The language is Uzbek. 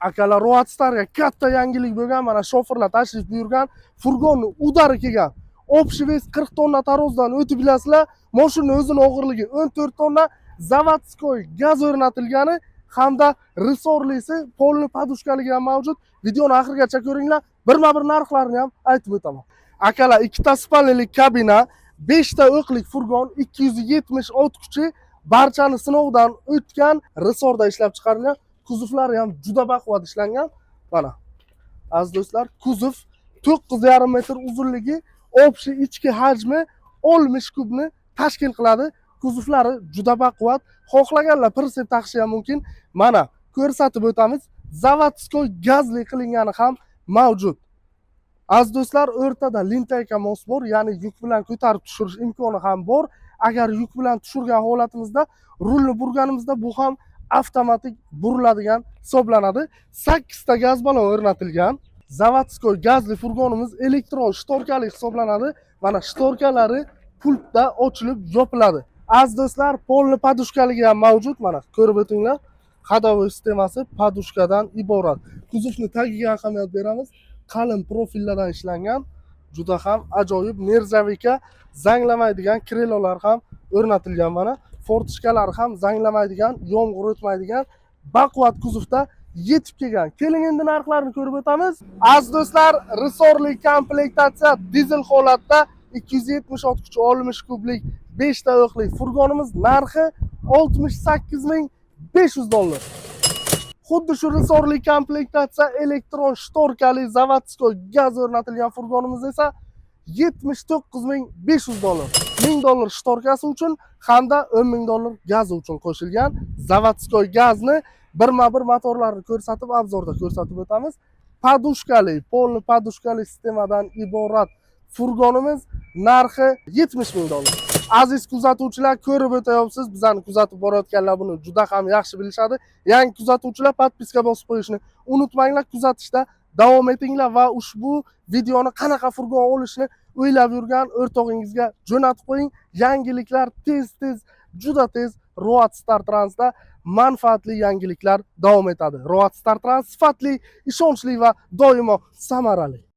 Akalar Roadstarga katta yangilik bo'lgan, mana shoferlar tashrif buyurgan, furgonni udari kelgan. Общий вес 40 tonna tarozdan o'tib bilasizlar, mashina o'zining og'irligi 14 tonna, zavodskoy gaz o'rnatilgani hamda resorlisi, polni podushkaligi ham mavjud. Videoni oxirigacha ko'ringlar. Birma-bir narxlarini ham aytib o'taman. Akalar, ikkita spalnili kabina, 5 ta o'qlik furgon, 270 ot kuchi, barchani sinovdan o'tgan, resorda ishlab chiqarilgan. Kuzovlari ham juda baquvvat ishlangan. Mana. Aziz do'stlar, kuzov 9,5 metr uzunligi, общий ichki hajmi 60 kubni tashkil qiladi. Kuzovlari juda baquvvat. Xohlaganlar pritsep taqishi ham mumkin. Mana ko'rsatib o'tamiz. Zavodskoy gazli qilingani ham mavjud. Aziz do'stlar, o'rtada lintayka mos bor, ya'ni yuk bilan ko'tarib tushirish imkoni ham bor. Agar yuk bilan tushirgan holatimizda, rulni burganimizda bu ham avtomatik buriladigan hisoblanadi. 8 ta gaz balon o'rnatilgan. Zavodskoy gazli furgonimiz elektron shtorkali hisoblanadi. Mana shtorkalari pultda ochilib yopiladi. Aziz do'stlar, polni podushkaligi ham mavjud. Mana ko'rib o'tinglar. Ходовой sistemasi podushkadan iborat. Kuzovni tagiga ahamiyat beramiz. Qalin profillardan ishlangan, juda ham ajoyib nerzavika, zanglamaydigan krelolar ham o'rnatilgan. Mana fortishkalar ham zanglamaydigan, yomg'ir o'tmaydigan baquvvat kuzovda yetib kelgan. Keling endi narxlarini ko'rib o'tamiz. Aziz do'stlar, resorli komplektatsiya dizel holatda 270 ot kuchi, 60 kublik 5 ta o'qlik furgonimiz narxi $68,500. Xuddi shu resorli komplektatsiya elektron shtorkali zavodskoy gaz o'rnatilgan furgonimiz esa $79,500. $1000 shtorkasi uchun hamda $10,000 gazi uchun qo'shilgan. Zavodskoy gazni birma-bir motorlarini ko'rsatib, obzorda ko'rsatib o'tamiz. Podushkali, polni podushkali sistemadan iborat furgonimiz narxi $70,000. Aziz kuzatuvchilar, ko'rib o'tayapsiz, bizlarni kuzatib borayotganlar buni juda ham yaxshi bilishadi. Yangi kuzatuvchilar podpiska bosib qo'yishni unutmanglar, kuzatishda davom etinglar va ushbu videoni qanaqa furgon olishni o'ylab yurgan o'rtog'ingizga jo'natib qo'ying. Yangiliklar tez, juda tez Roadstar Transda manfaatli yangiliklar davom etadi. Roadstar Trans sifatli, ishonchli va doimo samarali.